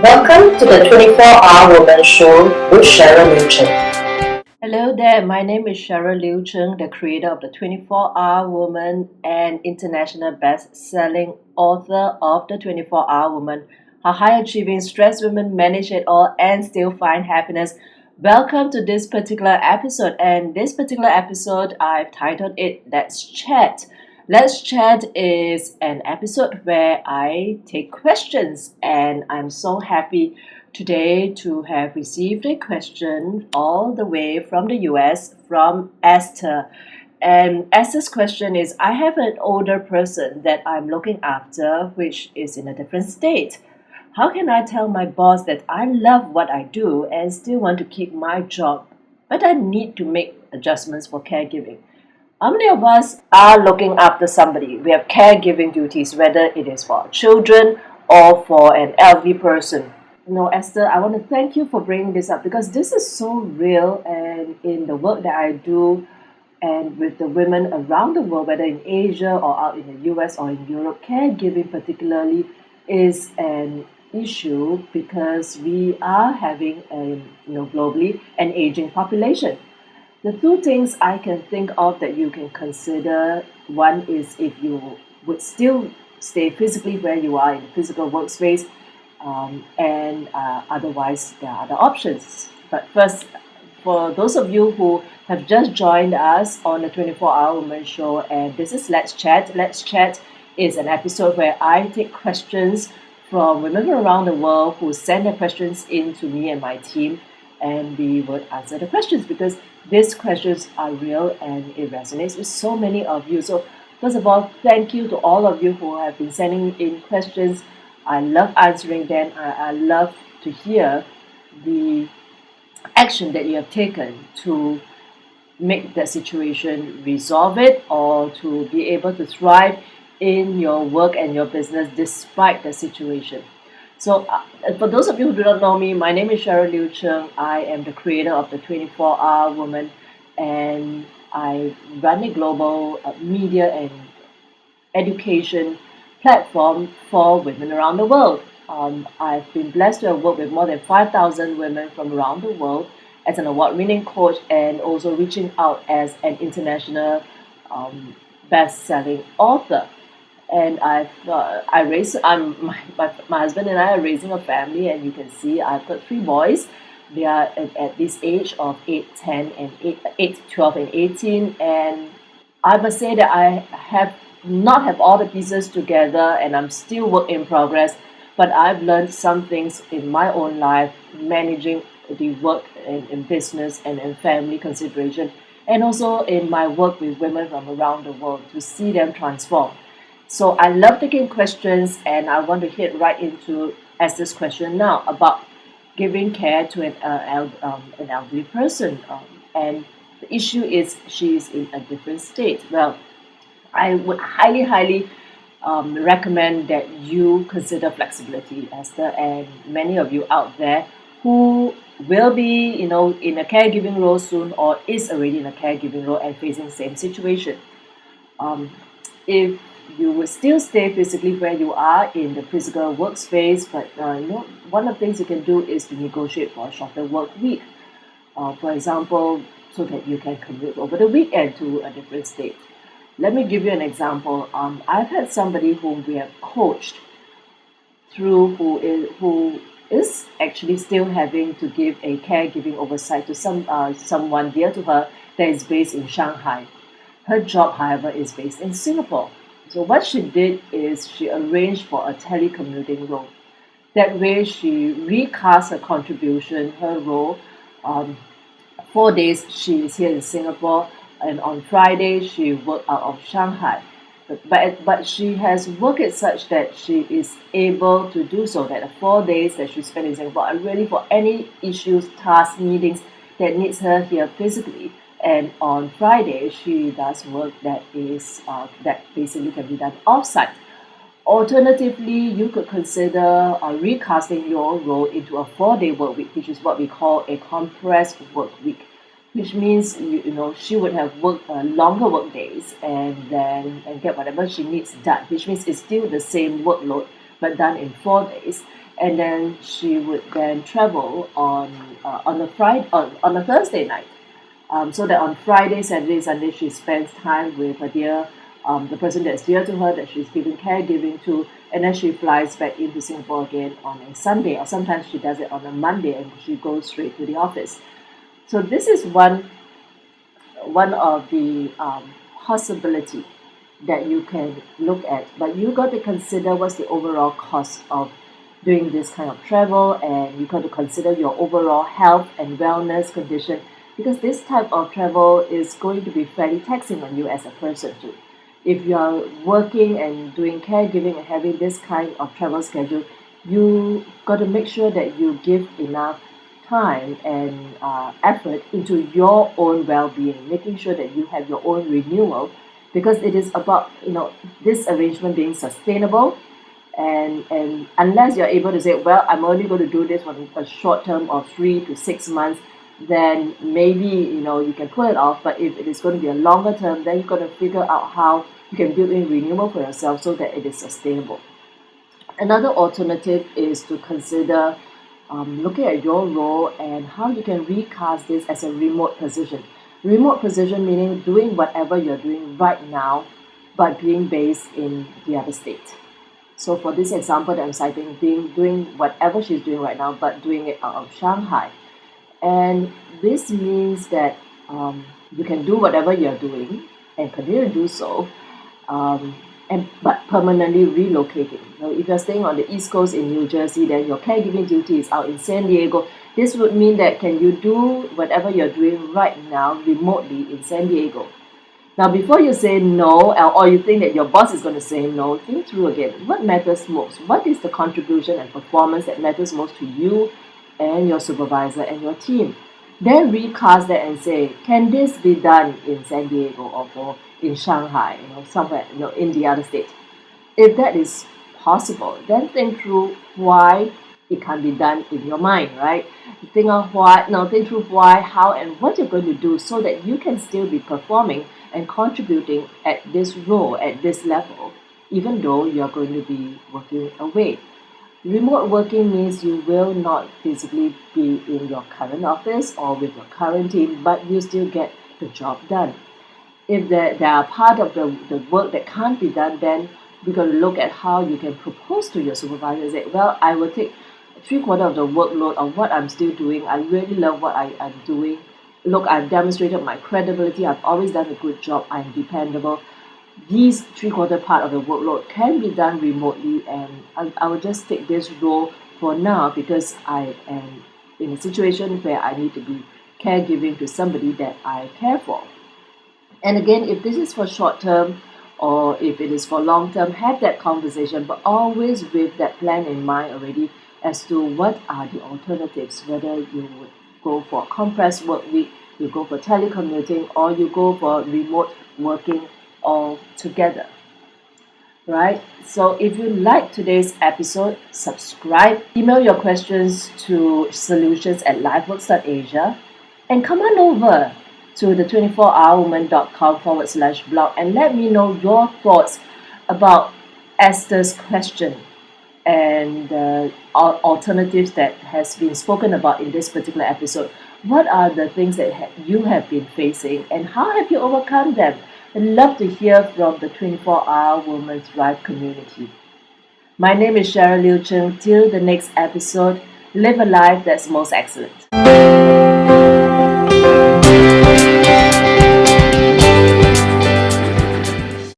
Welcome to the 24-Hour Woman Show with Cheryl Liew-Chng. Hello there, my name is Cheryl Liew-Chng, the creator of the 24-Hour Woman and international best-selling author of the 24-Hour Woman, How High-Achieving Stressed Women Manage It All and Still Find Happiness. Welcome to this particular episode, and this particular episode I've titled it Let's Chat. Let's Chat is an episode where I take questions, and I'm so happy today to have received a question all the way from the US from Esther. And Esther's question is, I have an older person that I'm looking after, which is in a different state. How can I tell my boss that I love what I do and still want to keep my job, but I need to make adjustments for caregiving? How many of us are looking after somebody? We have caregiving duties, whether it is for our children or for an elderly person. Esther, I want to thank you for bringing this up because this is so real, and in the work that I do and with the women around the world, whether in Asia or out in the US or in Europe, caregiving particularly is an issue because we are having globally an aging population. The two things I can think of that you can consider, one is if you would still stay physically where you are in the physical workspace, and otherwise there are other options. But first, for those of you who have just joined us on the 24-Hour Woman Show, and this is Let's Chat. Let's Chat is an episode where I take questions from women around the world who send their questions in to me and my team, and we would answer the questions because these questions are real and it resonates with so many of you. So first of all, thank you to all of you who have been sending in questions. I love answering them. I love to hear the action that you have taken to make that situation, resolve it, or to be able to thrive in your work and your business despite the situation. So for those of you who do not know me, my name is Cheryl Liew-Chng. I am the creator of the 24-Hour Woman, and I run a global media and education platform for women around the world. I've been blessed to have worked with more than 5,000 women from around the world as an award-winning coach and also reaching out as an international best-selling author. And my husband and I are raising a family, and you can see I've got 3 boys. They are at this age of 8, 10, and 8, 12, and 18. And I must say that I have not have all the pieces together, and I'm still work in progress. But I've learned some things in my own life, managing the work in business and in family consideration, and also in my work with women from around the world to see them transform. So I love taking questions, and I want to hit right into Esther's question now about giving care to an elderly person. And the issue is she is in a different state. Well, I would highly recommend that you consider flexibility, Esther, and many of you out there who will be, in a caregiving role soon or is already in a caregiving role and facing the same situation. If you would still stay physically where you are in the physical workspace, but one of the things you can do is to negotiate for a shorter work week. For example, so that you can commute over the weekend to a different state. Let me give you an example. I've had somebody whom we have coached through who is actually still having to give a caregiving oversight to someone dear to her that is based in Shanghai. Her job, however, is based in Singapore. So what she did is she arranged for a telecommuting role. That way she recast her contribution, her role. 4 days she is here in Singapore, and on Friday she worked out of Shanghai. But she has worked it such that she is able to do so, that the 4 days that she spent in Singapore are really for any issues, tasks, meetings that needs her here physically. And on Friday, she does work that basically can be done offsite. Alternatively, you could consider recasting your role into a 4-day work week, which is what we call a compressed work week, which means she would have worked longer work days and get whatever she needs done, which means it's still the same workload but done in 4 days. and then she would then travel on a Thursday night. So that on Friday, Saturday, Sunday, she spends time with the person that's dear to her, that she's giving caregiving to, and then she flies back into Singapore again on a Sunday, or sometimes she does it on a Monday and she goes straight to the office. So this is one of the possibility that you can look at, but you got to consider what's the overall cost of doing this kind of travel, and you got to consider your overall health and wellness condition, because this type of travel is going to be fairly taxing on you as a person too. If you are working and doing caregiving and having this kind of travel schedule, you got to make sure that you give enough time and effort into your own well-being, making sure that you have your own renewal, because it is about this arrangement being sustainable. And unless you're able to say, well, I'm only going to do this for a short term of 3 to 6 months, then maybe you can pull it off. But if it is going to be a longer term, then you've got to figure out how you can build in renewal for yourself so that it is sustainable. Another alternative is to consider looking at your role and how you can recast this as a remote position. Remote position meaning doing whatever you're doing right now, but being based in the other state. So for this example that I'm citing, doing whatever she's doing right now, but doing it out of Shanghai. And this means that you can do whatever you're doing and continue to do so, but permanently relocating. If you're staying on the East Coast in New Jersey, then your caregiving duty is out in San Diego. This would mean that can you do whatever you're doing right now remotely in San Diego? Now, before you say no, or you think that your boss is going to say no, think through again. What matters most? What is the contribution and performance that matters most to you and your supervisor and your team? Then recast that and say, can this be done in San Diego or in Shanghai, somewhere, in the other state? If that is possible, then think through why it can be done in your mind, right? Think through why, how, and what you're going to do so that you can still be performing and contributing at this role, at this level, even though you're going to be working away. Remote working means you will not physically be in your current office or with your current team, but you still get the job done. If there are part of the work that can't be done, then we're going to look at how you can propose to your supervisor and say, well, I will take 3/4 of the workload of what I'm still doing. I really love what I'm doing. Look, I've demonstrated my credibility. I've always done a good job. I'm dependable. These 3/4 part of the workload can be done remotely, and I will just take this role for now because I am in a situation where I need to be caregiving to somebody that I care for. And again, if this is for short term or if it is for long term, have that conversation, but always with that plan in mind already as to what are the alternatives, whether you would go for a compressed work week, you go for telecommuting, or you go for remote working altogether. Right? So if you like today's episode, subscribe, email your questions to solutions@lifeworks.asia, and come on over to the 24hourwoman.com/blog and let me know your thoughts about Esther's question and alternatives that has been spoken about in this particular episode. What are the things that you have been facing and how have you overcome them? I'd love to hear from the 24-Hour Woman Thrive community. My name is Cheryl Liew-Chng. Till the next episode, live a life that's most excellent.